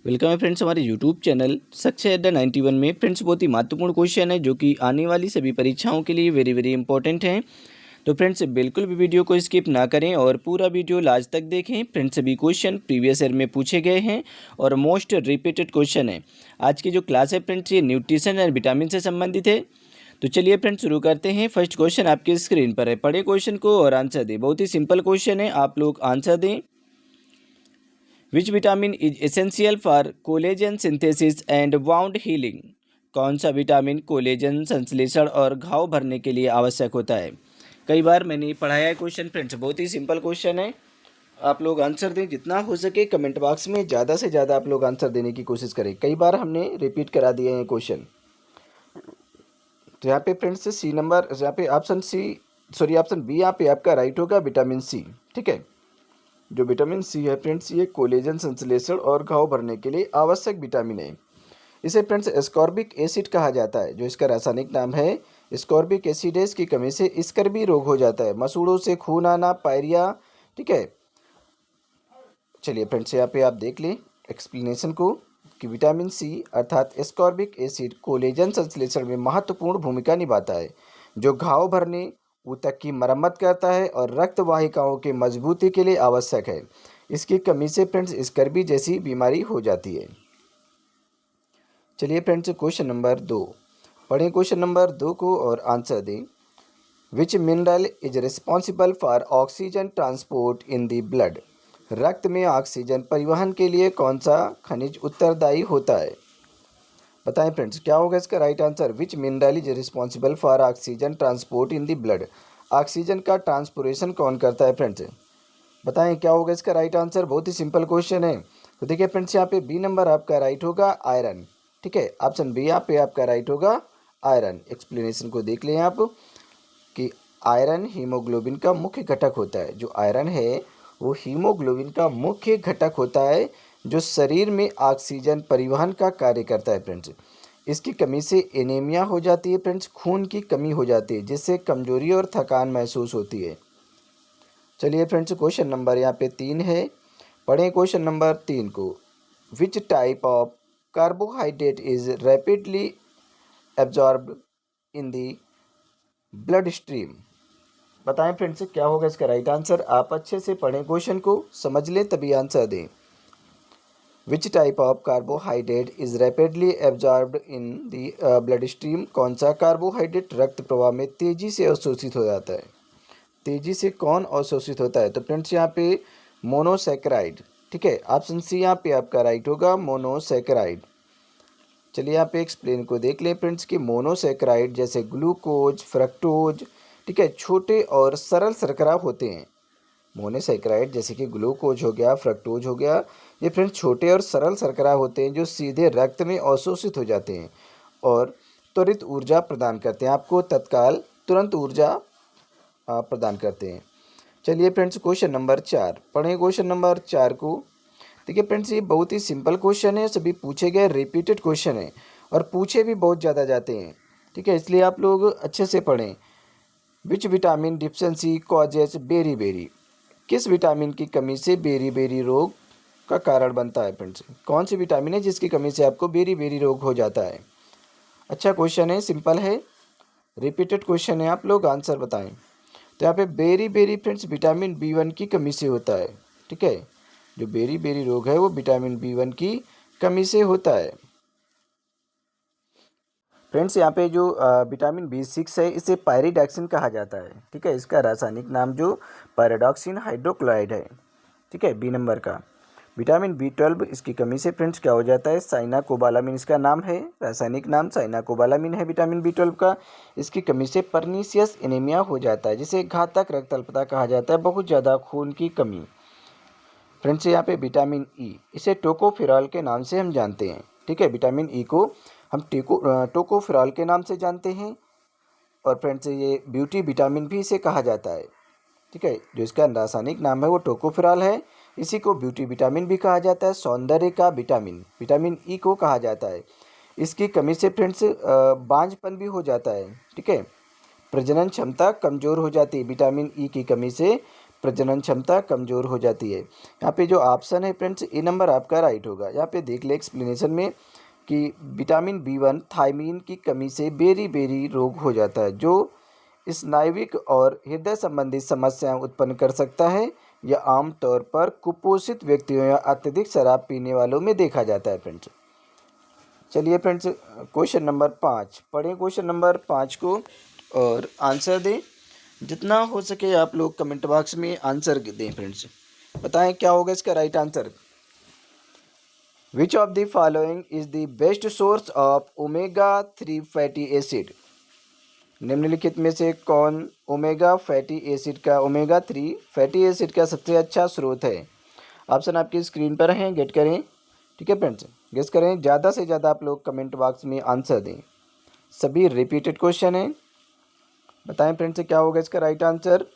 Welcome है friends हमारे YouTube channel success at the 91 में। फ्रेंड्स बहुत ही महत्वपूर्ण क्वेश्चन है जो कि आने वाली सभी परीक्षाओं के लिए वेरी वेरी इंपॉर्टेंट है। तो फ्रेंड्स बिल्कुल भी वीडियो को स्किप ना करें और पूरा वीडियो लास्ट तक देखें। फ्रेंड्स सभी क्वेश्चन प्रीवियस ईयर में पूछे गए हैं और मोस्ट रिपीटेड क्वेश्चन है। आज की जो क्लास है फ्रेंड्स ये न्यूट्रिशन एंड विटामिन से संबंधित है। तो चलिए फ्रेंड्स शुरू करते हैं। फर्स्ट क्वेश्चन आपकी स्क्रीन पर है, पढ़े क्वेश्चन को और आंसर दें। बहुत ही सिंपल क्वेश्चन है, आप लोग आंसर दें। विच vitamin is essential for collagen synthesis and wound healing? कौन सा विटामिन कोलेजन संश्लेषण और घाव भरने के लिए आवश्यक होता है? कई बार मैंने पढ़ाया है क्वेश्चन फ्रेंड्स, बहुत ही सिंपल क्वेश्चन है। आप लोग आंसर दें, जितना हो सके कमेंट बॉक्स में ज़्यादा से ज़्यादा आप लोग आंसर देने की कोशिश करें। कई बार हमने रिपीट करा दिए हैं क्वेश्चन। तो यहाँ पे फ्रेंड्स सी नंबर, यहाँ पे ऑप्शन बी यहाँ पे आपका राइट होगा, विटामिन सी। ठीक है, जो विटामिन सी है फ्रेंड्स ये कोलेजन संश्लेषण और घाव भरने के लिए आवश्यक विटामिन है। इसे फ्रेंड्स एस्कॉर्बिक एसिड कहा जाता है, जो इसका रासायनिक नाम है एस्कॉर्बिक एसिडेस की कमी से स्कर्वी रोग हो जाता है, मसूड़ों से खून आना, पायरिया। ठीक है, चलिए फ्रेंड्स यहाँ पे आप देख लें एक्सप्लेनेशन को कि विटामिन सी अर्थात एस्कॉर्बिक एसिड कोलेजन संश्लेषण में महत्वपूर्ण भूमिका निभाता है, जो घाव भरने, ऊतक की मरम्मत करता है और रक्त वाहिकाओं के मजबूती के लिए आवश्यक है। इसकी कमी से फ्रेंड्स स्कर्वी जैसी बीमारी हो जाती है। चलिए फ्रेंड्स क्वेश्चन नंबर 2 पढ़ें। क्वेश्चन नंबर 2 को और आंसर दें। विच mineral is responsible for oxygen transport in the blood? रक्त में ऑक्सीजन परिवहन के लिए कौन सा खनिज उत्तरदायी होता है? बताएं फ्रेंड्स क्या होगा इसका right answer. Which mineral is responsible for oxygen transport in the blood? Oxygen का ट्रांसपोर्टेशन कौन करता है फ्रेंड्स? बताएं क्या होगा इसका राइट आंसर। बहुत ही सिंपल क्वेश्चन है। तो देखिए फ्रेंड्स यहाँ पे बी नंबर आपका राइट होगा, आयरन। ठीक है, ऑप्शन बी यहाँ पे आपका राइट होगा, आयरन। एक्सप्लेनेशन को देख लें आप कि आयरन हीमोग्लोबिन का मुख्य घटक होता है। जो आयरन है वो हीमोग्लोबिन का मुख्य घटक होता है, जो शरीर में ऑक्सीजन परिवहन का कार्य करता है फ्रेंड्स। इसकी कमी से एनीमिया हो जाती है फ्रेंड्स, खून की कमी हो जाती है, जिससे कमजोरी और थकान महसूस होती है। चलिए फ्रेंड्स क्वेश्चन नंबर यहाँ पे 3 है, पढ़ें क्वेश्चन नंबर 3 को। Which type of carbohydrate is rapidly absorbed in the blood stream? बताएं फ्रेंड्स क्या होगा इसका राइट आंसर। आप अच्छे से पढ़ें, क्वेश्चन को समझ लें तभी आंसर दें। Which type of carbohydrate is rapidly absorbed in the blood stream? कौन सा कार्बोहाइड्रेट रक्त प्रवाह में तेजी से अवशोषित हो जाता है? तेजी से कौन अवशोषित होता है? तो फ्रेंड्स यहाँ पे मोनोसैकेराइड। ठीक है, ऑप्शन सी यहाँ पे आपका राइट होगा, मोनोसैकेराइड। चलिए यहाँ पे एक्सप्लेन को देख लें फ्रेंड्स कि मोनोसैकेराइड जैसे ग्लूकोज, फ्रक्टोज, ठीक है, छोटे और सरल शर्करा होते हैं। मोनोसैकेराइड जैसे कि ग्लूकोज हो गया, फ्रक्टोज हो गया, ये फ्रेंड्स छोटे और सरल शर्करा होते हैं, जो सीधे रक्त में अवशोषित हो जाते हैं और त्वरित ऊर्जा प्रदान करते हैं, आपको तत्काल तुरंत ऊर्जा प्रदान करते हैं। चलिए फ्रेंड्स क्वेश्चन नंबर 4 पढ़ें। क्वेश्चन नंबर 4 को देखिए फ्रेंड्स ये बहुत ही सिंपल क्वेश्चन है, सभी पूछे गए रिपीटेड क्वेश्चन है और पूछे भी बहुत ज़्यादा जाते हैं। ठीक है, इसलिए आप लोग अच्छे से पढ़ें। Which vitamin deficiency causes beriberi? किस विटामिन की कमी से बेरी बेरी रोग का कारण बनता है फ्रेंड्स? कौन सी विटामिन है जिसकी कमी से आपको बेरी बेरी रोग हो जाता है? अच्छा क्वेश्चन है, सिंपल है, रिपीटेड क्वेश्चन है, आप लोग आंसर बताएं। तो यहाँ पे berry berry friends vitamin B1 की कमी से होता है। ठीक है, जो बेरी बेरी रोग है वो विटामिन B1 की कमी से होता है। फ्रेंड्स यहाँ पे जो विटामिन B6 है इसे पायरिडॉक्सिन कहा जाता है। ठीक है, इसका रासायनिक नाम जो पायरिडॉक्सिन हाइड्रोक्लोराइड है। ठीक है, बी नंबर का। विटामिन B12 इसकी कमी से फ्रेंड्स क्या हो जाता है, साइनाकोबालामिन इसका नाम है, रासायनिक नाम साइनाकोबालामिन है विटामिन B12 का। इसकी कमी से परनीसियस एनीमिया हो जाता है, जिसे घातक रक्त अल्पता कहा जाता है, बहुत ज़्यादा खून की कमी। फ्रेंड्स यहाँ पे विटामिन ई, इसे टोकोफेरॉल के नाम से हम जानते हैं। ठीक है, विटामिन ई को हम टोकोफेरॉल के नाम से जानते हैं और फ्रेंड्स ये ब्यूटी विटामिन भी इसे कहा जाता है। ठीक है, जो इसका रासायनिक नाम है वो टोकोफेरॉल है, इसी को ब्यूटी विटामिन भी कहा जाता है, सौंदर्य का विटामिन विटामिन ई को कहा जाता है। इसकी कमी से फ्रेंड्स बांझपन भी हो जाता है। ठीक है, प्रजनन क्षमता कमज़ोर हो जाती है, विटामिन ई की कमी से प्रजनन क्षमता कमज़ोर हो जाती है। यहाँ पे जो ऑप्शन है फ्रेंड्स ए नंबर आपका राइट होगा। यहाँ पे देख ले एक्सप्लेनेशन में कि विटामिन बी 1 थायमीन की कमी से बेरी रोग हो जाता है, जो स्नायुविक और हृदय संबंधी समस्याएं उत्पन्न कर सकता है। यह आमतौर पर कुपोषित व्यक्तियों या अत्यधिक शराब पीने वालों में देखा जाता है फ्रेंड्स। चलिए फ्रेंड्स, क्वेश्चन नंबर 5 पढ़ें क्वेश्चन नंबर 5 को और आंसर दें। जितना हो सके आप लोग कमेंट बॉक्स में आंसर दें फ्रेंड्स। बताएं क्या होगा इसका right answer. Which of the following is the best source of omega 3 fatty acid. निम्नलिखित में से कौन ओमेगा 3 फैटी एसिड का सबसे अच्छा स्रोत है। ऑप्शन आपकी स्क्रीन पर हैं, गेट करें। ठीक है फ्रेंड्स, गेस करें। ज़्यादा से ज़्यादा आप लोग कमेंट बॉक्स में आंसर दें। सभी रिपीटेड क्वेश्चन हैं। बताएं फ्रेंड्स क्या होगा इसका right answer.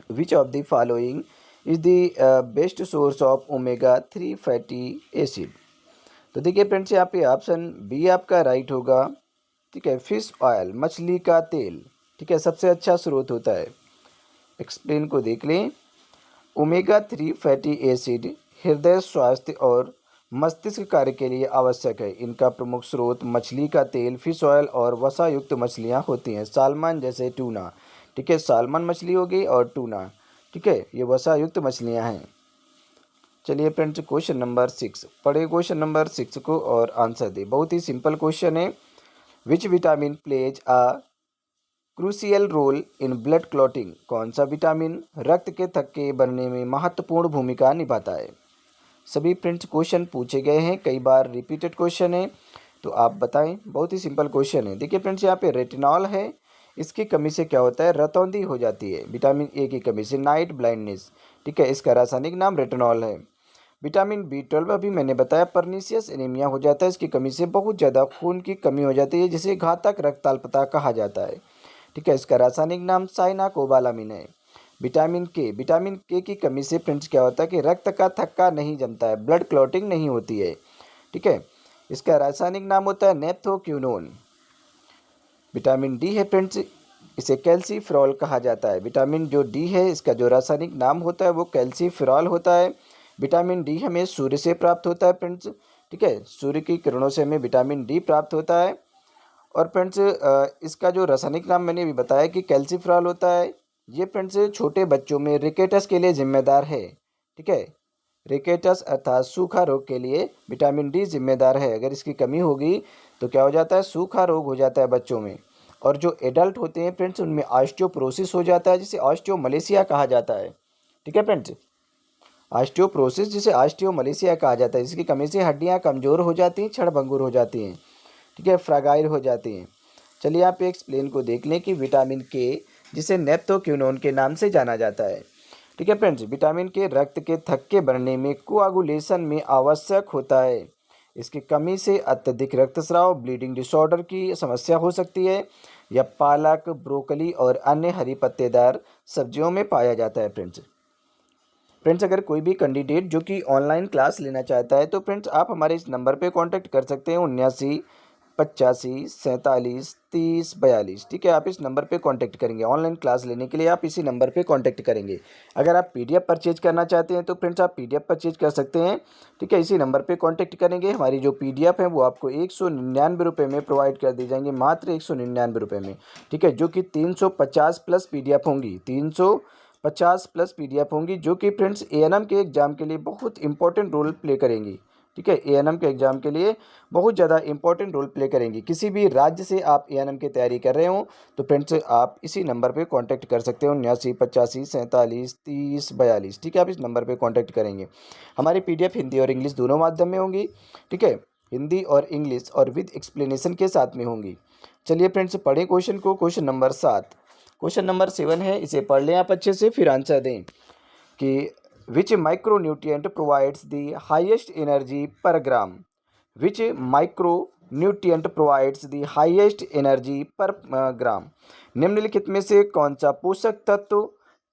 Which of the following is the best source of omega 3 fatty acid. तो देखिए फ्रेंड्स, यहाँ पे ऑप्शन बी आपका राइट होगा। ठीक है, फिश ऑयल, मछली का तेल, ठीक है, सबसे अच्छा स्रोत होता है। एक्सप्लेन को देख लें। ओमेगा 3 फैटी एसिड हृदय स्वास्थ्य और मस्तिष्क कार्य के लिए आवश्यक है। इनका प्रमुख स्रोत मछली का तेल, फिश ऑयल और वसा युक्त मछलियाँ होती हैं। सालमन जैसे टूना, ठीक है, सालमन मछली हो गई और टूना, ठीक है, ये वसा युक्त मछलियाँ हैं। चलिए फ्रेंड्स, क्वेश्चन नंबर 6 पढ़े क्वेश्चन नंबर 6 को और आंसर दे। बहुत ही सिंपल क्वेश्चन है। Which vitamin plays a crucial role in blood clotting. कौन सा विटामिन रक्त के थक्के बनने में महत्वपूर्ण भूमिका निभाता है। सभी फ्रेंड्स क्वेश्चन पूछे गए हैं, कई बार रिपीटेड क्वेश्चन है, तो आप बताएं। बहुत ही सिंपल क्वेश्चन है। देखिए फ्रेंड्स, यहाँ पे रेटिनॉल है, इसकी कमी से क्या होता है, रतौंधी हो जाती है। विटामिन ए की कमी से नाइट ब्लाइंडनेस, ठीक है, इसका रासायनिक नाम रेटिनॉल है। विटामिन बी 12 अभी मैंने बताया, परनीसियस एनीमिया हो जाता है, इसकी कमी से बहुत ज़्यादा खून की कमी हो जाती है, जिसे घातक रक्ताल्पता कहा जाता है। ठीक है, इसका रासायनिक नाम साइनाकोबालामिन है। विटामिन के की कमी से फ्रेंड्स क्या होता है कि रक्त का थक्का नहीं जमता है, ब्लड क्लॉटिंग नहीं होती है। ठीक है, इसका रासायनिक नाम होता है नेप्थोक्यूनोन। विटामिन डी है फ्रेंड्स, इसे कैल्सीफेरॉल कहा जाता है। विटामिन जो डी है, इसका जो रासायनिक नाम होता है वो कैल्सीफेरॉल होता है। विटामिन डी हमें सूर्य से प्राप्त होता है फ्रेंड्स। ठीक है, सूर्य की किरणों से हमें विटामिन डी प्राप्त होता है। और फ्रेंड्स इसका जो रासायनिक नाम मैंने अभी बताया कि कैल्सीफेरॉल होता है। ये फ्रेंड्स छोटे बच्चों में रिकेटस के लिए जिम्मेदार है। ठीक है, रिकेटस अर्थात सूखा रोग के लिए विटामिन डी जिम्मेदार है। अगर इसकी कमी होगी तो क्या हो जाता है, सूखा रोग हो जाता है बच्चों में। और जो एडल्ट होते हैं फ्रेंड्स, उनमें ऑस्टियोपोरोसिस हो जाता है, जिसे ऑस्टियोमलेशिया कहा जाता है। ठीक है फ्रेंड्स, ऑस्टियोपोरोसिस जिसे ऑस्टियोमलेशिया कहा जाता है, इसकी कमी से हड्डियां कमज़ोर हो जाती हैं, क्षणभंगुर हो जाती हैं। ठीक है, फ्रागाइल हो जाती हैं। चलिए आप एक्सप्लेन को देख लें कि विटामिन के, जिसे नेप्थोक्यूनोन के नाम से जाना जाता है। ठीक है फ्रेंड्स, विटामिन के रक्त के थक्के बनने में, कोआगुलेशन में आवश्यक होता है। इसकी कमी से अत्यधिक रक्तस्राव, ब्लीडिंग डिसऑर्डर की समस्या हो सकती है। यह पालक, ब्रोकली और अन्य हरी पत्तेदार सब्जियों में पाया जाता है फ्रेंड्स, अगर कोई भी कैंडिडेट जो कि ऑनलाइन क्लास लेना चाहता है तो फ्रेंड्स आप हमारे इस नंबर पे कांटेक्ट कर सकते हैं 79 85 47 30 42। ठीक है, आप इस नंबर पे कांटेक्ट करेंगे। ऑनलाइन क्लास लेने के लिए आप इसी नंबर पे कांटेक्ट करेंगे। अगर आप पीडीएफ परचेज करना चाहते हैं तो फ्रेंड्स आप पीडीएफ परचेज कर सकते हैं। ठीक है, इसी नंबर पे कांटेक्ट करेंगे। हमारी जो पीडीएफ है वो आपको 199 रुपये में प्रोवाइड कर दी जाएंगे, मात्र 199 रुपये में। ठीक है, जो कि 350 प्लस पीडीएफ होंगी, 350 प्लस पीडीएफ होंगी, जो कि फ्रेंड्स एएनएम के एग्जाम के लिए बहुत इंपॉर्टेंट रोल प्ले करेंगी। ठीक है, एएनएम के एग्जाम के लिए बहुत ज़्यादा इंपॉर्टेंट रोल प्ले करेंगी। किसी भी राज्य से आप एएनएम की तैयारी कर रहे हो तो फ्रेंड्स आप इसी नंबर पे कांटेक्ट कर सकते हो 79 85 47 30 42। ठीक है, आप इस नंबर पे कांटेक्ट करेंगे। हमारी पीडीएफ हिंदी और इंग्लिश दोनों माध्यम में होंगी। ठीक है, हिंदी और इंग्लिश और विद एक्सप्लेनेशन के साथ में होंगी। चलिए फ्रेंड्स पढ़ें क्वेश्चन को। क्वेश्चन नंबर 7, क्वेश्चन नंबर 7 है, इसे पढ़ लें आप अच्छे से, फिर आंसर दें कि which micronutrient provides the highest energy per gram. Which micronutrient provides the highest energy per gram. निम्नलिखित में से कौन सा पोषक तत्व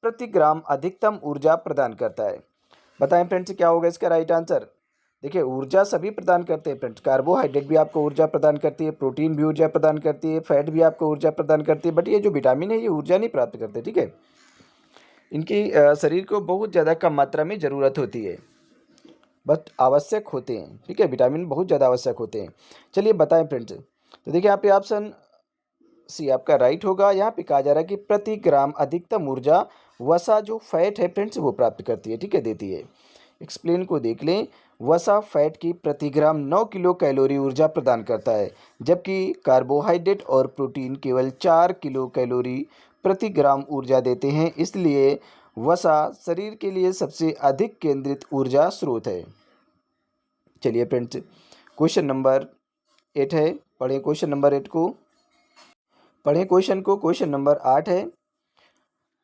प्रति ग्राम अधिकतम ऊर्जा प्रदान करता है। बताएं फ्रेंड्स क्या होगा इसका राइट आंसर। देखिए, ऊर्जा सभी प्रदान करते हैं फ्रेंड्स। कार्बोहाइड्रेट भी आपको ऊर्जा प्रदान करती है, प्रोटीन भी ऊर्जा प्रदान करती है, फैट भी आपको ऊर्जा प्रदान करती है, बट ये जो विटामिन है ये ऊर्जा नहीं प्राप्त करते। ठीक है, इनकी शरीर को बहुत ज़्यादा कम मात्रा में ज़रूरत होती है, बट आवश्यक होते हैं। ठीक है, विटामिन बहुत ज़्यादा आवश्यक होते हैं। चलिए बताएं फ्रेंड्स। तो देखिए यहाँ पे ऑप्शन सी आपका राइट होगा। यहाँ पे कहा जा रहा है कि प्रति ग्राम अधिकतम ऊर्जा वसा जो फैट है फ्रेंड्स वो प्राप्त करती है। ठीक है, देती है। एक्सप्लेन को देख लें। वसा फैट की प्रति ग्राम 9 किलो कैलोरी ऊर्जा प्रदान करता है, जबकि कार्बोहाइड्रेट और प्रोटीन केवल 4 किलो कैलोरी प्रति ग्राम ऊर्जा देते हैं। इसलिए वसा शरीर के लिए सबसे अधिक केंद्रित ऊर्जा स्रोत है। चलिए फ्रेंड्स, क्वेश्चन नंबर 8 है, पढ़ें क्वेश्चन नंबर 8 को। पढ़ें क्वेश्चन को। क्वेश्चन नंबर 8 है,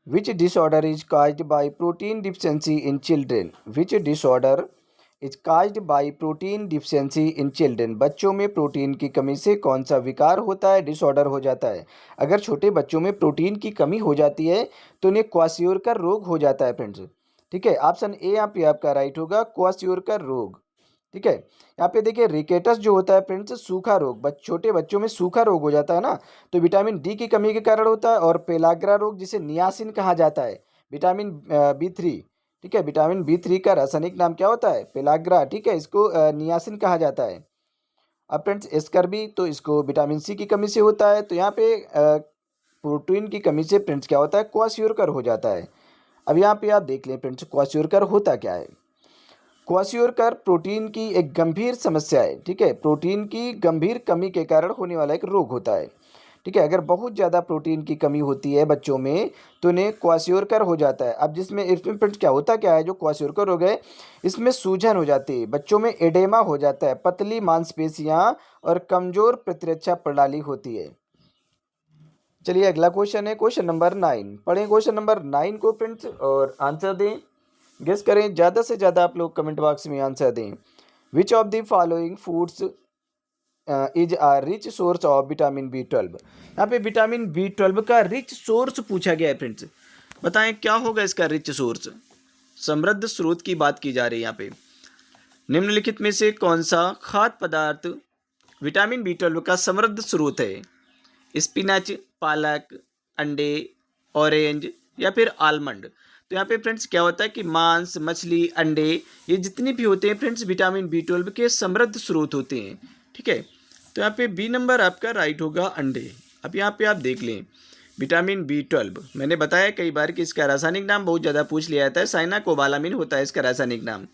Which disorder is caused by protein deficiency in children? Which disorder is caused by protein deficiency in children? बच्चों में प्रोटीन की कमी से कौन सा विकार होता है, डिसऑर्डर हो जाता है? अगर छोटे बच्चों में प्रोटीन की कमी हो जाती है तो उन्हें क्वाशियोरकर रोग हो जाता है फ्रेंड्स। ठीक है, ऑप्शन ए यहाँ पे आपका राइट होगा, क्वाशियोरकर रोग। ठीक है, यहाँ पे देखिए रिकेटस जो होता है फ्रेंड्स, सूखा रोग, छोटे बच्चों में सूखा रोग हो जाता है ना, तो विटामिन डी की कमी के कारण होता है। और पेलाग्रा रोग जिसे नियासिन कहा जाता है, विटामिन B3। ठीक है, विटामिन B3 का रासायनिक नाम क्या होता है, पेलाग्रा। ठीक है, इसको नियासिन कहा जाता है। अब फ्रेंड्स स्कर्वी, तो इसको विटामिन सी की कमी से होता है। तो यहाँ पे प्रोटीन की कमी से फ्रेंड्स क्या होता है, क्वाशियोरकर हो जाता है। अब यहाँ पे आप देख लें फ्रेंड्स, क्वाशियोरकर होता क्या है। क्वाशियोरकर प्रोटीन की एक गंभीर समस्या है। ठीक है, प्रोटीन की गंभीर कमी के कारण होने वाला एक रोग होता है। ठीक है, अगर बहुत ज़्यादा प्रोटीन की कमी होती है बच्चों में तो उन्हें क्वाशियोरकर हो जाता है। अब इसमें फ्रेंड्स क्या होता क्या है, जो क्वाशियोरकर रोग है इसमें सूजन हो जाती है, बच्चों में एडेमा हो जाता है, पतली मांसपेशियां और कमजोर प्रतिरक्षा प्रणाली होती है। चलिए अगला क्वेश्चन है, क्वेश्चन नंबर 9। पढ़ें क्वेश्चन नंबर 9 को फ्रेंड्स और आंसर दें। गेस करें, ज़्यादा से ज़्यादा आप लोग कमेंट बॉक्स में आंसर दें। Which of the following foods is a rich source of vitamin B12? यहाँ पे विटामिन B12 का रिच सोर्स पूछा गया है फ्रेंड्स। बताएं क्या होगा इसका रिच सोर्स, समृद्ध स्रोत की बात की जा रही है यहाँ पे। निम्नलिखित में से कौन सा खाद्य पदार्थ विटामिन B12 का समृद्ध स्रोत है? स्पिनच, पालक, अंडे, ऑरेंज या फिर आलमंड? तो यहाँ पे फ्रेंड्स क्या होता है कि मांस, मछली, अंडे ये जितने भी होते हैं फ्रेंड्स विटामिन B12 के समृद्ध स्रोत होते हैं। ठीक है, तो यहाँ पे बी नंबर आपका राइट होगा, अंडे। अब यहाँ पे आप देख लें, विटामिन B12 मैंने बताया कई बार कि इसका रासायनिक नाम बहुत ज़्यादा पूछ लिया जाता है, साइनाकोबालामिन होता है इसका रासायनिक नाम।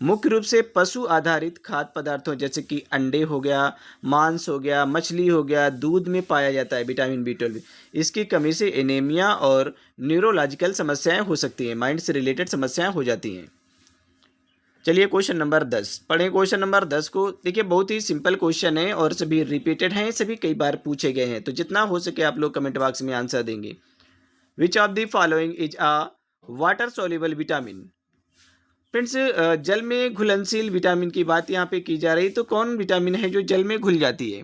मुख्य रूप से पशु आधारित खाद्य पदार्थों जैसे कि अंडे हो गया, मांस हो गया, मछली हो गया, दूध में पाया जाता है विटामिन B12। इसकी कमी से एनीमिया और न्यूरोलॉजिकल समस्याएं हो सकती हैं, माइंड से रिलेटेड समस्याएं हो जाती हैं। चलिए क्वेश्चन नंबर 10, पढ़ें क्वेश्चन नंबर 10 को। देखिए बहुत ही सिंपल क्वेश्चन है और सभी रिपीटेड हैं, सभी कई बार पूछे गए हैं, तो जितना हो सके आप लोग कमेंट बॉक्स में आंसर देंगे। विच of the following is a water soluble vitamin? Friends जल में घुलनशील विटामिन की बात यहाँ पे की जा रही, तो कौन विटामिन है जो जल में घुल जाती है?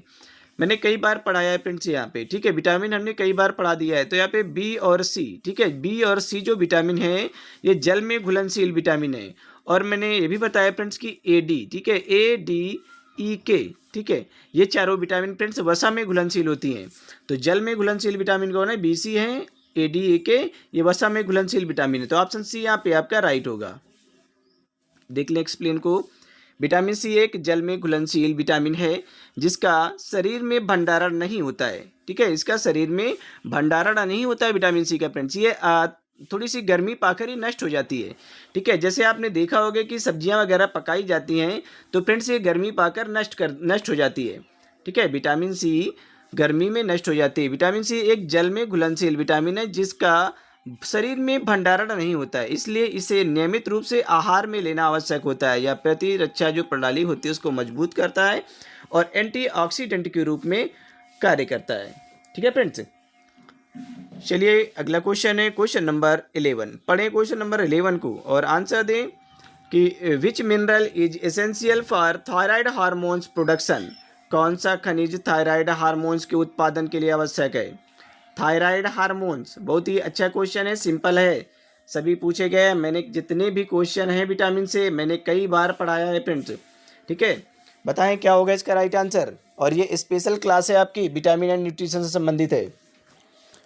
मैंने कई बार पढ़ाया है फ्रेंड्स यहाँ पे। ठीक है, विटामिन हमने कई बार पढ़ा दिया है। तो यहाँ पे बी और सी, ठीक है, बी और सी जो विटामिन है ये जल में घुलनशील विटामिन है। और मैंने ये भी बताया फ्रेंड्स कि AD, ठीक है, ADEK, ठीक है, ये चारों विटामिन फ्रेंड्स वसा में घुलनशील होती हैं। तो जल में घुलनशील विटामिन कौन है, BC है, ADEK ये वसा में घुलनशील विटामिन है। तो ऑप्शन सी यहाँ पे आपका राइट होगा। देख लें एक्सप्लेन को। विटामिन सी एक जल में घुलनशील विटामिन है जिसका शरीर में भंडारण नहीं होता है। ठीक है, इसका शरीर में भंडारण नहीं होता है विटामिन सी का फ्रेंड्स। ये थोड़ी सी गर्मी पाकर ही नष्ट हो जाती है। ठीक है, जैसे आपने देखा होगा कि सब्जियां वगैरह पकाई जाती हैं तो फ्रेंड्स ये गर्मी पाकर नष्ट हो जाती है। ठीक है, विटामिन सी गर्मी में नष्ट हो जाती है। विटामिन सी एक जल में घुलनशील विटामिन है जिसका शरीर में भंडारण नहीं होता है, इसलिए इसे नियमित रूप से आहार में लेना आवश्यक होता है। यह प्रतिरक्षा जो प्रणाली होती है उसको मजबूत करता है और एंटीऑक्सीडेंट के रूप में कार्य करता है। ठीक है फ्रेंड्स, चलिए अगला क्वेश्चन है क्वेश्चन नंबर 11। पढ़ें क्वेश्चन नंबर 11 को और आंसर दें कि विच mineral is essential for thyroid hormones production? कौन सा खनिज थायराइड हार्मोन्स के उत्पादन के लिए आवश्यक है? थायराइड हार्मोन्स, बहुत ही अच्छा क्वेश्चन है, सिंपल है, सभी पूछे गए हैं। मैंने जितने भी क्वेश्चन हैं विटामिन से मैंने कई बार पढ़ाया है फ्रेंड्स। ठीक है, बताएं क्या होगा इसका राइट आंसर। और ये स्पेशल क्लास है आपकी, विटामिन एंड न्यूट्रिशन से संबंधित है।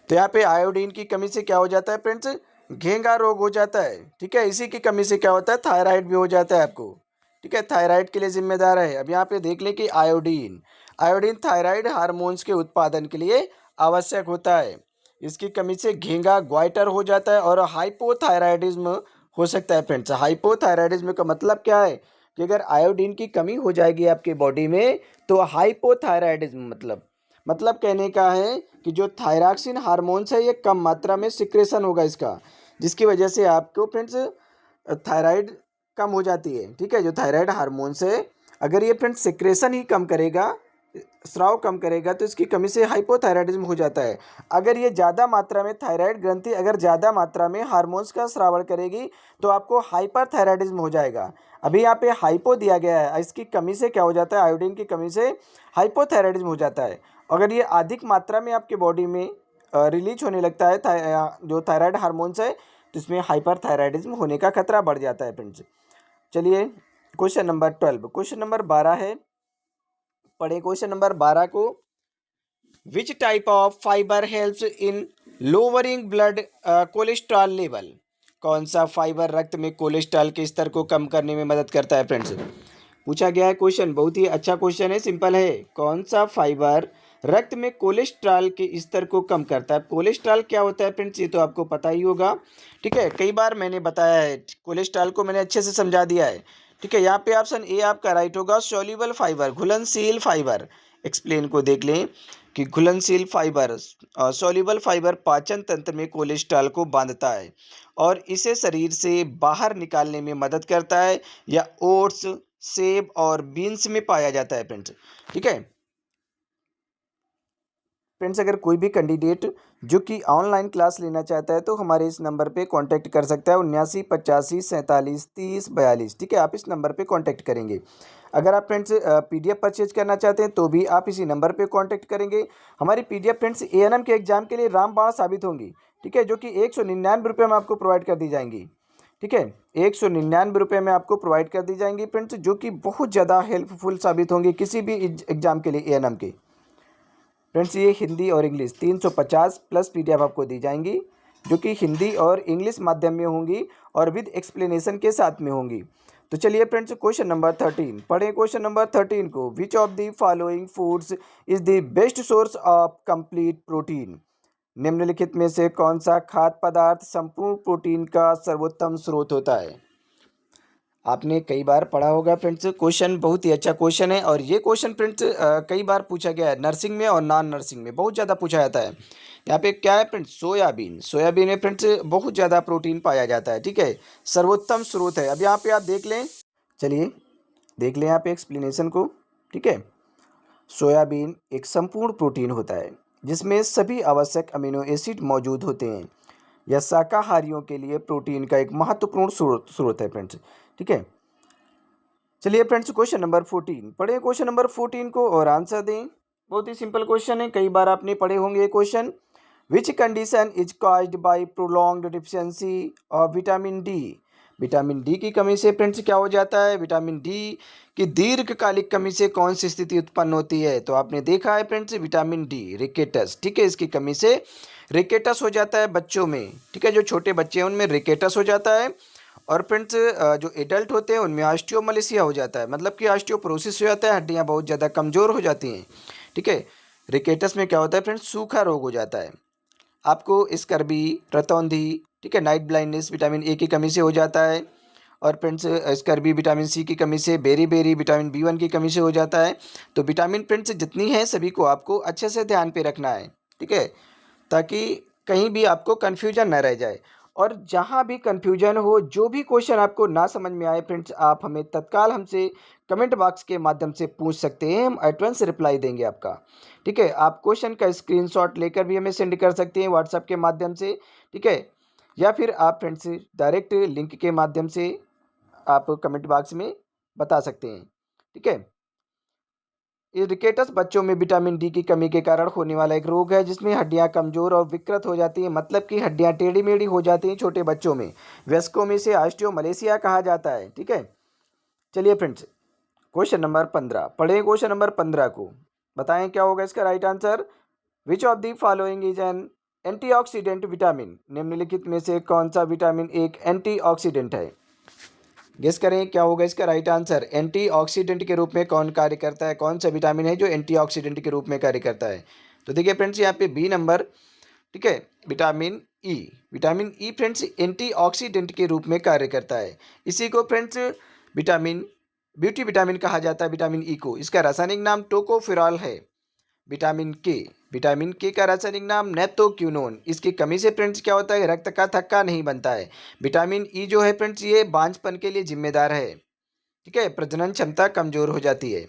तो यहाँ पे आयोडीन की कमी से क्या हो जाता है फ्रेंड्स, घेंगा रोग हो जाता है। ठीक है, इसी की कमी से क्या होता है, थायराइड भी हो जाता है आपको। ठीक है, थायराइड के लिए जिम्मेदार है। अब यहाँ पे देख लें कि आयोडीन, आयोडीन थायराइड हार्मोन्स के उत्पादन के लिए आवश्यक होता है। इसकी कमी से घेंगा ग्वाइटर हो जाता है और हाइपोथायराइडिज्म हो सकता है। फ्रेंड्स, हाइपोथायराइडिज्म का मतलब क्या है कि अगर आयोडीन की कमी हो जाएगी आपके बॉडी में तो हाइपोथायराइडिज्म मतलब कहने का है कि जो थायरॉक्सिन हार्मोन्स है ये कम मात्रा में सिक्रेशन होगा इसका, जिसकी वजह से आपको फ्रेंड्स थायराइड कम हो जाती है। ठीक है, जो थायराइड हार्मोन्स है अगर ये फ्रेंड्स सिक्रेशन ही कम करेगा, स्राव कम करेगा, तो इसकी कमी से हाइपोथायराइडिज्म हो जाता है। अगर ये ज़्यादा मात्रा में थायराइड ग्रंथि अगर ज़्यादा मात्रा में हार्मोन्स का स्रावण करेगी तो आपको हाइपरथायराइडिज्म हो जाएगा। अभी यहाँ पे हाइपो दिया गया है, इसकी कमी से क्या हो जाता है, आयोडीन की कमी से हाइपोथायराइडिज्म हो जाता है। अगर ये अधिक मात्रा में आपके बॉडी में रिलीज होने लगता है जो थायराइड हार्मोन्स है तो इसमें हाइपरथायराइडिज्म होने का खतरा बढ़ जाता है फ्रेंड्स। चलिए क्वेश्चन नंबर 12, क्वेश्चन नंबर 12 है, पढ़े क्वेश्चन नंबर 12 को। Which type of fibre helps in lowering blood cholesterol level? कौन सा फाइबर रक्त में कोलेस्ट्रॉल के स्तर को कम करने में मदद करता है फ्रेंड्स? पूछा गया है क्वेश्चन, बहुत ही अच्छा क्वेश्चन है, सिंपल है। कौन सा फाइबर रक्त में कोलेस्ट्रॉल के स्तर को कम करता है? कोलेस्ट्रॉल क्या होता है फ्रेंड्स, ये तो आपको पता ही होगा। ठीक है, कई बार मैंने बताया है, कोलेस्ट्रॉल को मैंने अच्छे से समझा दिया है। ठीक है, यहाँ पे ऑप्शन ए आपका राइट होगा, सॉल्युबल फाइबर, घुलनशील फाइबर। एक्सप्लेन को देख लें कि घुलनशील फाइबर, सॉल्युबल फाइबर पाचन तंत्र में कोलेस्ट्रॉल को बांधता है और इसे शरीर से बाहर निकालने में मदद करता है, या ओट्स, सेब और बीन्स में पाया जाता है फ्रेंड्स। ठीक है फ्रेंड्स, अगर कोई भी कैंडिडेट जो कि ऑनलाइन क्लास लेना चाहता है तो हमारे इस नंबर पे कांटेक्ट कर सकता है, 79 85 47 30 42। ठीक है, आप इस नंबर पे कांटेक्ट करेंगे। अगर आप फ्रेंड्स पीडीएफ परचेज करना चाहते हैं तो भी आप इसी नंबर पे कांटेक्ट करेंगे। हमारी पीडीएफ फ्रेंड्स एएनएम के एग्जाम के लिए रामबाण साबित होंगी। ठीक है, जो कि 199 रुपये में आपको प्रोवाइड कर दी जाएंगी। ठीक है, 199 में आपको प्रोवाइड कर दी जाएंगी फ्रेंड्स, जो कि बहुत ज़्यादा हेल्पफुल साबित होंगी किसी भी एग्जाम के लिए एएनएम के। फ्रेंड्स, ये हिंदी और इंग्लिश 350 प्लस पीडीएफ आपको दी जाएंगी, जो कि हिंदी और इंग्लिश माध्यम में होंगी और विद एक्सप्लेनेशन के साथ में होंगी। तो चलिए फ्रेंड्स, क्वेश्चन नंबर 13 पढ़ें। क्वेश्चन नंबर 13 को, विच of the following foods is the best source of complete protein? निम्नलिखित में से कौन सा खाद्य पदार्थ संपूर्ण प्रोटीन का सर्वोत्तम स्रोत होता है? आपने कई बार पढ़ा होगा फ्रेंड्स, क्वेश्चन बहुत ही अच्छा क्वेश्चन है और ये क्वेश्चन फ्रेंड्स कई बार पूछा गया है, नर्सिंग में और नॉन नर्सिंग में बहुत ज़्यादा पूछा जाता है। यहाँ पे क्या है फ्रेंड्स, सोयाबीन, सोयाबीन में फ्रेंड्स बहुत ज़्यादा प्रोटीन पाया जाता है। ठीक है, सर्वोत्तम स्रोत है। अब यहाँ पे आप देख लें, चलिए देख लें यहाँ पे एक्सप्लेनेशन को। ठीक है, सोयाबीन एक संपूर्ण प्रोटीन होता है जिसमें सभी आवश्यक अमीनो एसिड मौजूद होते हैं। यह शाकाहारियों के लिए प्रोटीन का एक महत्वपूर्ण स्रोत है फ्रेंड्स। ठीक है, चलिए फ्रेंड्स, क्वेश्चन नंबर 14 पढ़े। क्वेश्चन नंबर 14 को और आंसर दें। बहुत ही सिंपल क्वेश्चन है, कई बार आपने पढ़े होंगे ये question. Which condition is caused by prolonged deficiency of vitamin D? Vitamin D की कमी से फ्रेंड्स क्या हो जाता है? विटामिन डी की दीर्घकालिक कमी से कौन सी स्थिति उत्पन्न होती है? तो आपने देखा है फ्रेंड्स, विटामिन डी रिकेटस। ठीक है, इसकी कमी से रिकेटस हो जाता है बच्चों में। ठीक है, जो छोटे बच्चे हैं उनमें रिकेटस हो जाता है। और फ्रेंड्स जो एडल्ट होते हैं उनमें ऑस्टियोमलेसिया हो जाता है, मतलब कि ऑस्टियोपोरोसिस हो जाता है, हड्डियां बहुत ज़्यादा कमज़ोर हो जाती हैं। ठीक है, रिकेटस में क्या होता है फ्रेंड्स, सूखा रोग हो जाता है। आपको स्कर्वी, रतौंधी, ठीक है, नाइट ब्लाइंडनेस विटामिन ए की कमी से हो जाता है। और फ्रेंड्स स्कर्वी विटामिन सी की कमी से, beriberi vitamin B one की कमी से हो जाता है। तो विटामिन फ्रेंड्स जितनी है सभी को आपको अच्छे से ध्यान पे रखना है। ठीक है, ताकि कहीं भी आपको कन्फ्यूजन न रह जाए। और जहाँ भी कन्फ्यूजन हो, जो भी क्वेश्चन आपको ना समझ में आए फ्रेंड्स, आप हमें तत्काल हमसे कमेंट बॉक्स के माध्यम से पूछ सकते हैं, हम एडवांस रिप्लाई देंगे आपका। ठीक है, आप क्वेश्चन का स्क्रीनशॉट लेकर भी हमें सेंड कर सकते हैं व्हाट्सएप के माध्यम से। ठीक है, या फिर आप फ्रेंड्स डायरेक्ट लिंक के माध्यम से आप कमेंट बॉक्स में बता सकते हैं। ठीक है, इरिकेटस बच्चों में विटामिन डी की कमी के कारण होने वाला एक रोग है जिसमें हड्डियां कमजोर और विकृत हो जाती हैं, मतलब कि हड्डियां टेढ़ी मेढ़ी हो जाती हैं छोटे बच्चों में। वयस्कों में इसे ऑस्टियोमलेसिया कहा जाता है। ठीक है, चलिए फ्रेंड्स, क्वेश्चन नंबर 15 पढ़ें। क्वेश्चन नंबर 15 को बताएं क्या होगा इसका right answer. Which of the following is an antioxidant vitamin निम्नलिखित में से कौन सा विटामिन एक एंटीऑक्सीडेंट है? गेस करें क्या होगा इसका राइट आंसर। एंटीऑक्सीडेंट के रूप में कौन कार्य करता है, कौन सा विटामिन है जो एंटीऑक्सीडेंट के रूप में कार्य करता है? तो देखिए फ्रेंड्स यहाँ पे बी नंबर, ठीक है, vitamin E. Vitamin E friends antioxidant के रूप में कार्य करता है। इसी को फ्रेंड्स विटामिन ब्यूटी विटामिन कहा जाता है, विटामिन ई को। इसका रासायनिक नाम टोकोफेरॉल है। विटामिन के का रासायनिक नाम नेप्टोक्यूनोन। इसकी कमी से फ्रेंड्स क्या होता है, रक्त का थक्का नहीं बनता है। विटामिन ई जो है फ्रेंड्स ये बांझपन के लिए जिम्मेदार है, ठीक है, प्रजनन क्षमता कमजोर हो जाती है।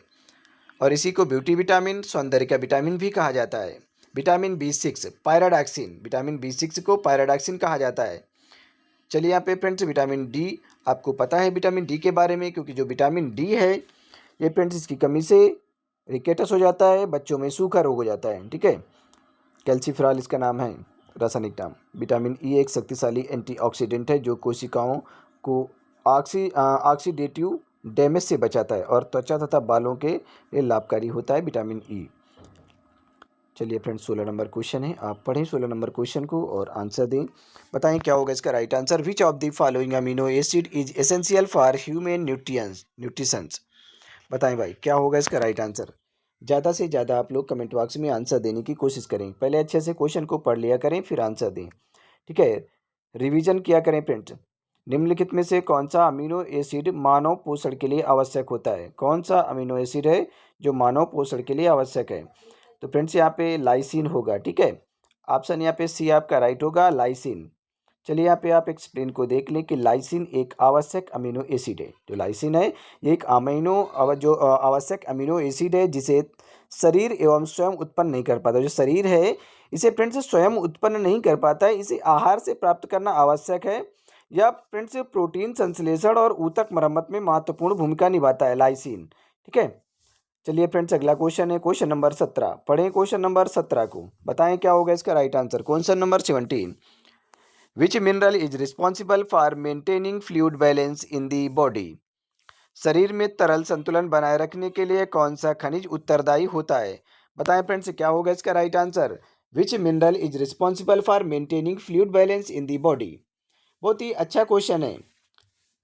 और इसी को ब्यूटी विटामिन, सौंदर्य का विटामिन भी कहा जाता है। विटामिन बी6 पायराडॉक्सिन, विटामिन बी6 को पायराडॉक्सिन कहा जाता है। चलिए यहाँ पे फ्रेंड्स विटामिन डी, आपको पता है विटामिन डी के बारे में, क्योंकि जो विटामिन डी है ये फ्रेंड्स इसकी कमी से रिकेटस हो जाता है, बच्चों में सूखा रोग हो जाता है, ठीक है। कैल्सीफेरॉल इसका नाम है, रासायनिक नाम। विटामिन ई एक शक्तिशाली एंटीऑक्सीडेंट है जो कोशिकाओं को ऑक्सीडेटिव डैमेज से बचाता है और त्वचा तथा बालों के लिए लाभकारी होता है विटामिन ई। चलिए फ्रेंड्स 16 नंबर क्वेश्चन है, आप पढ़ें 16 नंबर क्वेश्चन को और आंसर दें। बताएं क्या होगा इसका right answer. Which of the following amino acid is essential for human nutritions. बताएं भाई क्या होगा इसका राइट आंसर। ज़्यादा से ज़्यादा आप लोग कमेंट बॉक्स में आंसर देने की कोशिश करें। पहले अच्छे से क्वेश्चन को पढ़ लिया करें फिर आंसर दें, ठीक है। रिवीजन किया करें फ्रेंड्स। निम्नलिखित में से कौन सा अमीनो एसिड मानव पोषण के लिए आवश्यक होता है? कौन सा अमीनो एसिड है जो मानव पोषण के लिए आवश्यक है? तो फ्रेंड्स यहाँ पे लाइसिन होगा, ठीक है। ऑप्शन यहाँ पे सी आपका राइट होगा, लाइसिन। चलिए यहाँ पे आप एक्सप्लेन को देख लें कि लाइसिन एक आवश्यक अमीनो एसिड है। जो लाइसिन है ये एक आवश्यक अमीनो एसिड है जिसे शरीर एवं स्वयं उत्पन्न नहीं कर पाता। जो शरीर है इसे फ्रेंड्स स्वयं उत्पन्न नहीं कर पाता है, इसे आहार से प्राप्त करना आवश्यक है। यह फ्रेंड्स प्रोटीन संश्लेषण और ऊतक मरम्मत में महत्वपूर्ण भूमिका निभाता है लाइसिन, ठीक है। चलिए फ्रेंड्स अगला क्वेश्चन है क्वेश्चन नंबर 17। पढ़ें क्वेश्चन नंबर 17 को, बताएं क्या होगा इसका right answer. Question number 17। Which mineral is responsible for maintaining fluid balance in the body. शरीर में तरल संतुलन बनाए रखने के लिए कौन सा खनिज उत्तरदायी होता है? बताएं फ्रेंड्स क्या होगा इसका right answer. Which mineral is responsible for maintaining fluid balance in the body. बहुत ही अच्छा क्वेश्चन है,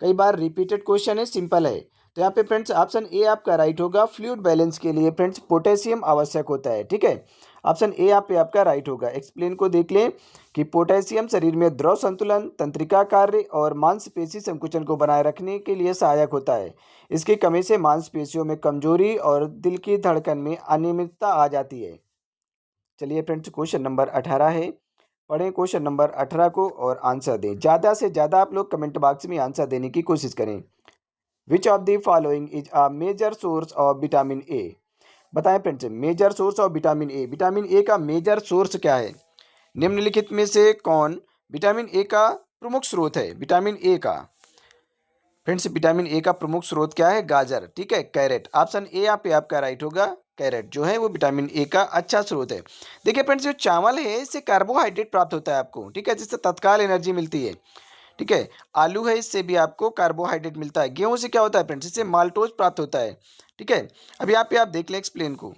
कई बार रिपीटेड क्वेश्चन है, सिंपल है। तो यहाँ पे फ्रेंड्स ऑप्शन ए आपका राइट होगा। फ्लूइड बैलेंस के लिए फ्रेंड्स पोटेशियम आवश्यक होता है, ठीक है। ऑप्शन ए यहाँ पे आपका राइट होगा। एक्सप्लेन को देख लें कि पोटेशियम शरीर में द्रव संतुलन, तंत्रिका कार्य और मांसपेशी संकुचन को बनाए रखने के लिए सहायक होता है। इसकी कमी से मांसपेशियों में कमजोरी और दिल की धड़कन में अनियमितता आ जाती है। चलिए फ्रेंड्स क्वेश्चन नंबर 18 है, पढ़ें क्वेश्चन नंबर 18 को और आंसर दें। ज़्यादा से ज़्यादा आप लोग कमेंट बॉक्स में आंसर देने की कोशिश करें। Which of the following is a major source of vitamin A. बताएं friends major source of vitamin A. Vitamin A का मेजर सोर्स क्या है? निम्नलिखित में से कौन विटामिन ए का प्रमुख स्रोत है? विटामिन ए का फ्रेंड्स विटामिन ए का प्रमुख स्रोत क्या है? गाजर, ठीक है, कैरेट। ऑप्शन ए यहाँ पे आपका राइट होगा। कैरेट जो है वो विटामिन ए का अच्छा स्रोत है। देखिए फ्रेंड्स जो चावल है इससे कार्बोहाइड्रेट प्राप्त होता है आपको, ठीक है, जिससे तत्काल एनर्जी मिलती है, ठीक है। आलू है इससे भी आपको कार्बोहाइड्रेट मिलता है। गेहूं से क्या होता है फ्रेंड्स, इससे माल्टोज प्राप्त होता है, ठीक है। अब यहाँ पे आप देख लें एक्सप्लेन को।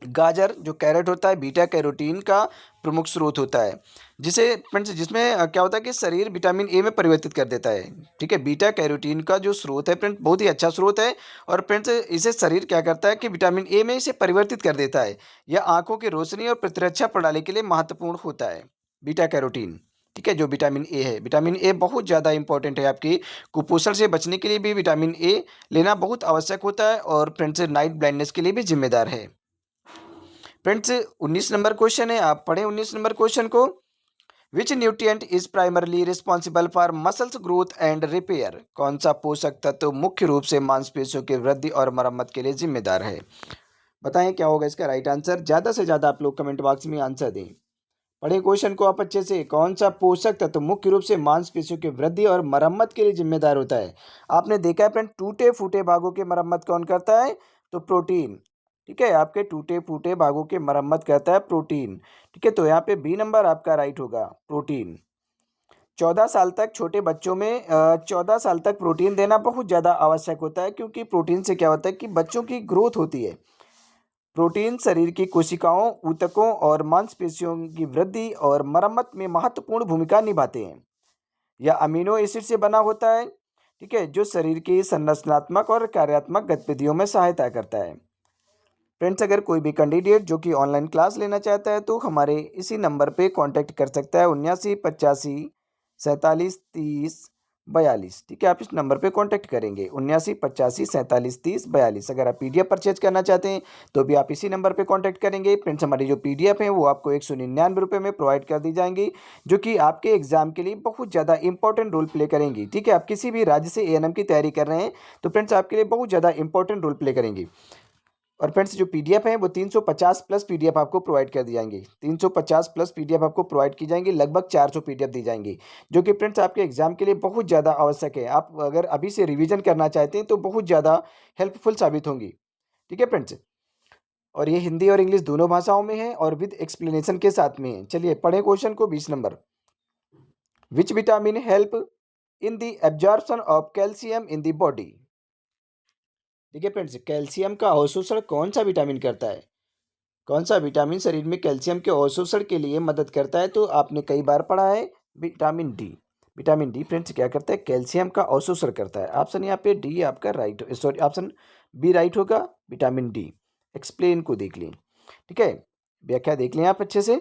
गाजर जो कैरेट होता है बीटा कैरोटीन का प्रमुख स्रोत होता है, जिसे फ्रेंड्स जिसमें क्या होता है कि शरीर विटामिन ए में परिवर्तित कर देता है, ठीक है। बीटा कैरोटीन का जो स्रोत है फ्रेंड्स बहुत ही अच्छा स्रोत है और फ्रेंड्स इसे शरीर क्या करता है कि विटामिन ए में इसे परिवर्तित कर देता है। यह आंखों की रोशनी और प्रतिरक्षा प्रणाली के लिए महत्वपूर्ण होता है बीटा कैरोटीन, ठीक है, जो विटामिन ए है। विटामिन ए बहुत ज़्यादा इंपॉर्टेंट है, आपकी कुपोषण से बचने के लिए भी विटामिन ए लेना बहुत आवश्यक होता है और फ्रेंड्स नाइट ब्लाइंडनेस के लिए भी जिम्मेदार है। फ्रेंड्स 19 नंबर क्वेश्चन है, आप पढ़ें 19 नंबर क्वेश्चन को। विच nutrient is primarily responsible for muscles growth and repair. कौन सा पोषक तत्व मुख्य रूप से मांसपेशियों की वृद्धि और मरम्मत के लिए जिम्मेदार है? बताएं क्या होगा इसका राइट आंसर। ज़्यादा से ज़्यादा आप लोग कमेंट बॉक्स में आंसर दें। पढ़े क्वेश्चन को आप अच्छे से। कौन सा पोषक तत्व मुख्य रूप से मांसपेशियों की वृद्धि और मरम्मत के लिए जिम्मेदार होता है? आपने देखा है फ्रेंड टूटे फूटे भागों की मरम्मत कौन करता है? तो प्रोटीन, ठीक है, आपके टूटे फूटे भागों की मरम्मत करता है प्रोटीन, ठीक है। तो यहाँ पे बी नंबर आपका राइट होगा, प्रोटीन। 14 साल तक छोटे बच्चों में 14 साल तक प्रोटीन देना बहुत ज़्यादा आवश्यक होता है, क्योंकि प्रोटीन से क्या होता है कि बच्चों की ग्रोथ होती है। प्रोटीन शरीर की कोशिकाओं, ऊतकों और मांसपेशियों की वृद्धि और मरम्मत में महत्वपूर्ण भूमिका निभाते हैं। यह अमीनो एसिड से बना होता है, ठीक है, जो शरीर की संरचनात्मक और कार्यात्मक गतिविधियों में सहायता करता है। फ्रेंड्स, अगर कोई भी कैंडिडेट जो कि ऑनलाइन क्लास लेना चाहता है तो हमारे इसी नंबर पे कांटेक्ट कर सकता है, 79 85 47 30 42। ठीक है, आप इस नंबर पे कांटेक्ट करेंगे 79 85 47 30 42। अगर आप पीडीएफ परचेज करना चाहते हैं तो भी आप इसी नंबर पे कांटेक्ट करेंगे। फ्रेंड्स, हमारी जो पीडीएफ है वो आपको 199 रुपये में प्रोवाइड कर दी जाएंगी, जो कि आपके एग्जाम के लिए बहुत ज़्यादा इंपॉर्टेंट रोल प्ले करेंगी। ठीक है, आप किसी भी राज्य से एएनएम की तैयारी कर रहे हैं तो फ्रेंड्स आपके लिए बहुत ज़्यादा इंपॉर्टेंट रोल प्ले करेंगी। और फ्रेंड्स, जो पीडीएफ है वो 350 प्लस पीडीएफ आपको प्रोवाइड कर दी जाएंगी। 350 प्लस पीडीएफ आपको प्रोवाइड की जाएंगी, लगभग 400 पीडीएफ दी जाएंगी, जो कि फ्रेंड्स आपके एग्जाम के लिए बहुत ज़्यादा आवश्यक है। आप अगर अभी से रिवीजन करना चाहते हैं तो बहुत ज़्यादा हेल्पफुल साबित होंगी। ठीक है फ्रेंड्स, और ये हिंदी और इंग्लिश दोनों भाषाओं में है और विद एक्सप्लेनेशन के साथ में है। चलिए पढ़ें क्वेश्चन को। 20 number, which vitamin help in the absorption of calcium in the body. ठीक है फ्रेंड्स, कैल्शियम का अवशोषण कौन सा विटामिन करता है? कौन सा विटामिन शरीर में कैल्शियम के अवशोषण के लिए मदद करता है? तो आपने कई बार पढ़ा है, vitamin D. Vitamin D friends क्या करता है? कैल्शियम का अवशोषण करता है। ऑप्शन यहाँ पे डी आपका right, sorry option B right होगा, विटामिन डी। एक्सप्लेन को देख लें, ठीक है, व्याख्या देख लें आप अच्छे से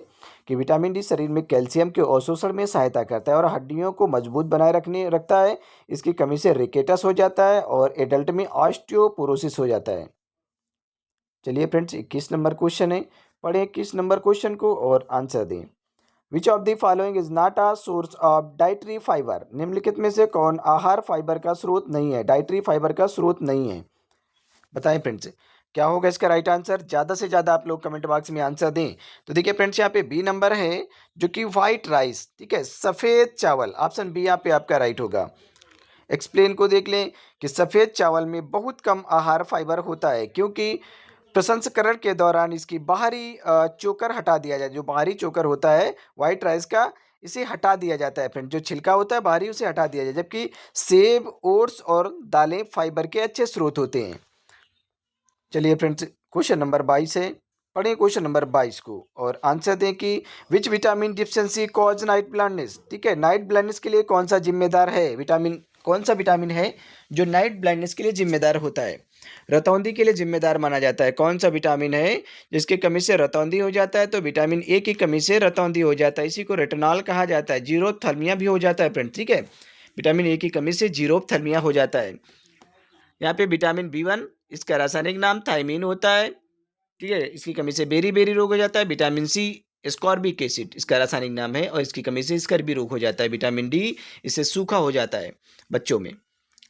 कि विटामिन डी शरीर में कैल्शियम के अवशोषण में सहायता करता है और हड्डियों को मजबूत बनाए रखता है। इसकी कमी से रिकेटस हो जाता है और एडल्ट में ऑस्टियोपोरोसिस हो जाता है। चलिए फ्रेंड्स, 21 नंबर क्वेश्चन है, पढ़ें 21 नंबर क्वेश्चन को और आंसर दें। Which of the following is not a source of dietary fibre. निम्नलिखित में से कौन आहार फाइबर का स्रोत नहीं है, डाइटरी फाइबर का स्रोत नहीं है? बताएं फ्रेंड्स, क्या होगा इसका राइट आंसर? ज़्यादा से ज़्यादा आप लोग कमेंट बॉक्स में आंसर दें। तो देखिए फ्रेंड्स, यहाँ पे बी नंबर है, जो कि व्हाइट राइस, ठीक है, सफ़ेद चावल। ऑप्शन बी यहाँ पे आपका राइट होगा। एक्सप्लेन को देख लें कि सफ़ेद चावल में बहुत कम आहार फाइबर होता है, क्योंकि प्रसंस्करण के दौरान इसकी बाहरी चोकर हटा दिया जाए। जो बाहरी चोकर होता है व्हाइट राइस का, इसे हटा दिया जाता है फ्रेंड। जो छिलका होता है बाहरी, उसे हटा दिया जाए, जबकि सेब, ओट्स और दालें फाइबर के अच्छे स्रोत होते हैं। चलिए फ्रेंड्स, क्वेश्चन नंबर 22 है, पढ़ें क्वेश्चन नंबर 22 को और आंसर दें कि विच vitamin deficiency cause night blindness. ठीक है, नाइट ब्लाइंडनेस के लिए कौन सा जिम्मेदार है? विटामिन, कौन सा विटामिन है जो नाइट ब्लाइंडनेस के लिए जिम्मेदार होता है? रतौंधी के लिए जिम्मेदार माना जाता है। कौन सा विटामिन है जिसकी कमी से रतौंधी हो जाता है? तो विटामिन ए की कमी से रतौंधी हो जाता है, इसी को रेटिनॉल कहा जाता है। जीरोथर्मिया भी हो जाता है फ्रेंड, ठीक है, विटामिन ए की कमी से जीरोथर्मिया हो जाता है। यहाँ पे विटामिन B1, इसका रासायनिक नाम थायमीन होता है, ठीक है, इसकी कमी से बेरी बेरी रोग हो जाता है। विटामिन सी, स्कॉर्बिक एसिड, इसका रासायनिक नाम है, और इसकी कमी से स्कर्वी रोग हो जाता है। विटामिन डी, इससे सूखा हो जाता है बच्चों में।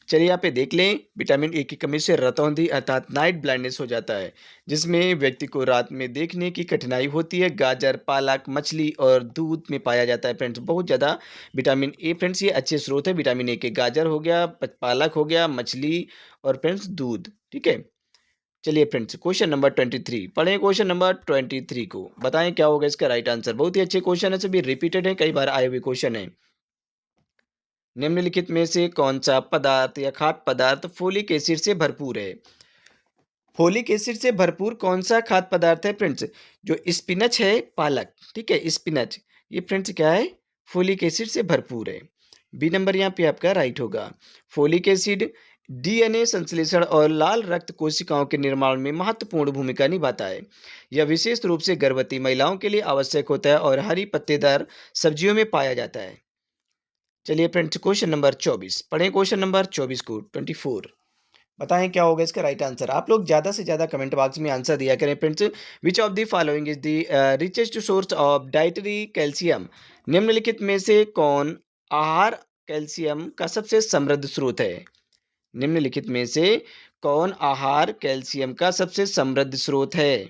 चलिए यहाँ पे देख लें, विटामिन ए की कमी से रतौंधी अर्थात नाइट ब्लाइंडनेस हो जाता है, जिसमें व्यक्ति को रात में देखने की कठिनाई होती है। गाजर, पालक, मछली और दूध में पाया जाता है फ्रेंड्स बहुत ज़्यादा विटामिन ए। फ्रेंड्स, ये अच्छे स्रोत है विटामिन ए के। गाजर हो गया, पालक हो गया, मछली और फ्रेंड्स दूध, ठीक है। चलिए फ्रेंड्स, क्वेश्चन नंबर 23, पढ़ें क्वेश्चन नंबर 23 को, बताएं क्या होगा इसका राइट आंसर। बहुत ही अच्छे क्वेश्चन है, सभी रिपीटेड है, कई बार आए हुए क्वेश्चन है। निम्नलिखित में से कौन सा पदार्थ या खाद्य पदार्थ फोलिक एसिड से भरपूर है? फोलिक एसिड से भरपूर कौन सा खाद्य पदार्थ है फ्रेंड्स? जो स्पिनच है, पालक, ठीक है, स्पिनच, ये फ्रेंड्स क्या है? फोलिक एसिड से भरपूर है। बी नंबर यहाँ पे आपका राइट होगा। फोलिक एसिड डीएनए संश्लेषण और लाल रक्त कोशिकाओं के निर्माण में महत्वपूर्ण भूमिका निभाता है। यह विशेष रूप से गर्भवती महिलाओं के लिए आवश्यक होता है और हरी पत्तेदार सब्जियों में पाया जाता है। चलिए फ्रेंड्स, क्वेश्चन नंबर 24, पढ़ें क्वेश्चन नंबर 24 को, 24, बताएं क्या होगा इसका राइट आंसर। आप लोग ज़्यादा से ज़्यादा कमेंट बॉक्स में आंसर दिया करें friends. Which of the following is the richest source of dietary calcium. निम्नलिखित में से कौन आहार कैल्शियम का सबसे समृद्ध स्रोत है? निम्नलिखित में से कौन आहार कैल्शियम का सबसे समृद्ध स्रोत है?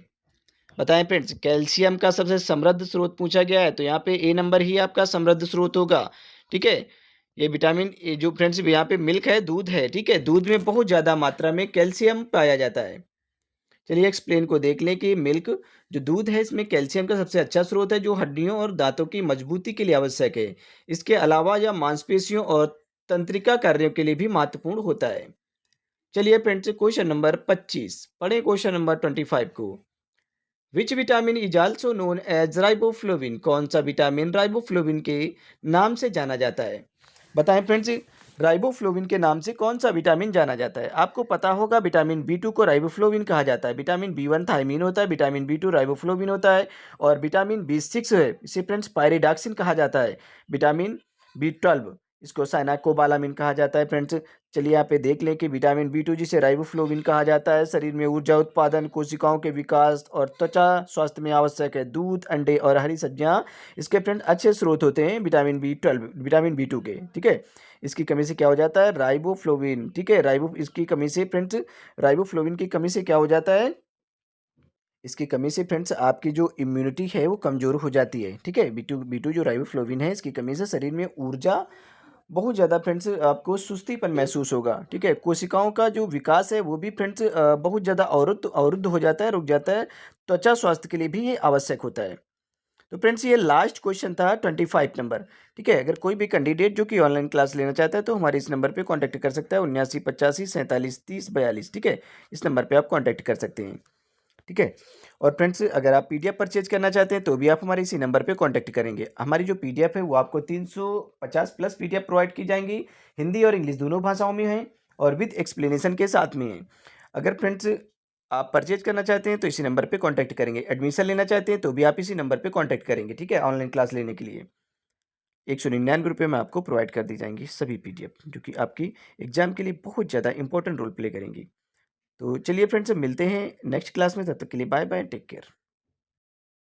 बताएं फ्रेंड्स, कैल्शियम का सबसे समृद्ध स्रोत पूछा गया है, तो यहाँ पे ए नंबर ही आपका समृद्ध स्रोत होगा, ठीक है। ये विटामिन ए जो फ्रेंड्स यहाँ पे मिल्क है, दूध है, ठीक है, दूध में बहुत ज़्यादा मात्रा में कैल्शियम पाया जाता है। चलिए एक्सप्लेन को देख लें कि मिल्क, जो दूध है, इसमें कैल्शियम का सबसे अच्छा स्रोत है, जो हड्डियों और दांतों की मजबूती के लिए आवश्यक है। इसके अलावा यह मांसपेशियों और तंत्रिका कार्यों के लिए भी महत्वपूर्ण होता है। चलिए फ्रेंड्स, क्वेश्चन नंबर 25, पढ़ें क्वेश्चन नंबर 25 को which vitamin is also known as riboflavin? कौन सा विटामिन राइबोफ्लोविन के नाम से जाना जाता है? बताएं फ्रेंड्स, राइबोफ्लोविन के नाम से कौन सा विटामिन जाना जाता है? आपको पता होगा विटामिन बी 2 को राइबोफ्लोविन कहा जाता है, विटामिन बी 1 थायमीन होता है, विटामिन बी 2 राइबोफ्लोविन होता है, और विटामिन बी 6 है इसे फ्रेंड्स पायरिडॉक्सिन कहा जाता है, विटामिन बी 12 इसको साइनाकोबालामिन कहा जाता है फ्रेंड्स। चलिए यहाँ पे देख लें कि विटामिन बी 2 जिसे राइबोफ्लोविन कहा जाता है, शरीर में ऊर्जा उत्पादन, कोशिकाओं के विकास और त्वचा स्वास्थ्य में आवश्यक है। दूध, अंडे और हरी सब्जियाँ इसके फ्रेंड अच्छे स्रोत होते हैं विटामिन बी 2 के, ठीक है। इसकी कमी से क्या हो जाता है? राइबोफ्लोविन, ठीक है। इसकी कमी से फ्रेंड्स, राइबोफ्लोविन की कमी से क्या हो जाता है? इसकी कमी से फ्रेंड्स आपकी जो इम्यूनिटी है वो कमज़ोर हो जाती है, ठीक है। बी टू जो राइबोफ्लोविन है, इसकी कमी से शरीर में ऊर्जा बहुत ज़्यादा फ्रेंड्स आपको सुस्तीपन महसूस होगा, ठीक है। कोशिकाओं का जो विकास है वो भी फ्रेंड्स बहुत ज़्यादा अवरुद्ध अवरुद्ध हो जाता है, रुक जाता है। त्वचा स्वास्थ्य के लिए भी ये आवश्यक होता है। तो फ्रेंड्स ये लास्ट क्वेश्चन था 25 नंबर, ठीक है। अगर कोई भी कैंडिडेट जो कि ऑनलाइन क्लास लेना चाहता है तो हमारे इस नंबर पे कांटेक्ट कर सकता है, 79 85 47 30 42, ठीक है। इस नंबर पे आप कांटेक्ट कर सकते हैं, ठीक है। और फ्रेंड्स अगर आप पीडीएफ परचेज करना चाहते हैं तो भी आप हमारे इसी नंबर पे कांटेक्ट करेंगे। हमारी जो पीडीएफ है वो आपको 350 प्लस पीडीएफ प्रोवाइड की जाएंगी, हिंदी और इंग्लिश दोनों भाषाओं में है और विद एक्सप्लेनेशन के साथ में है। अगर फ्रेंड्स आप परचेज करना चाहते हैं तो इसी नंबर पे कांटेक्ट करेंगे, एडमिशन लेना चाहते हैं तो भी आप इसी नंबर पे कांटेक्ट करेंगे, ठीक है। ऑनलाइन क्लास लेने के लिए 199 रुपये में आपको प्रोवाइड कर दी जाएंगी सभी पीडीएफ, जो कि आपकी एग्जाम के लिए बहुत ज़्यादा इंपॉर्टेंट रोल प्ले करेंगी। तो चलिए फ्रेंड्स, मिलते हैं नेक्स्ट क्लास में, तब तक के लिए बाय बाय, टेक केयर।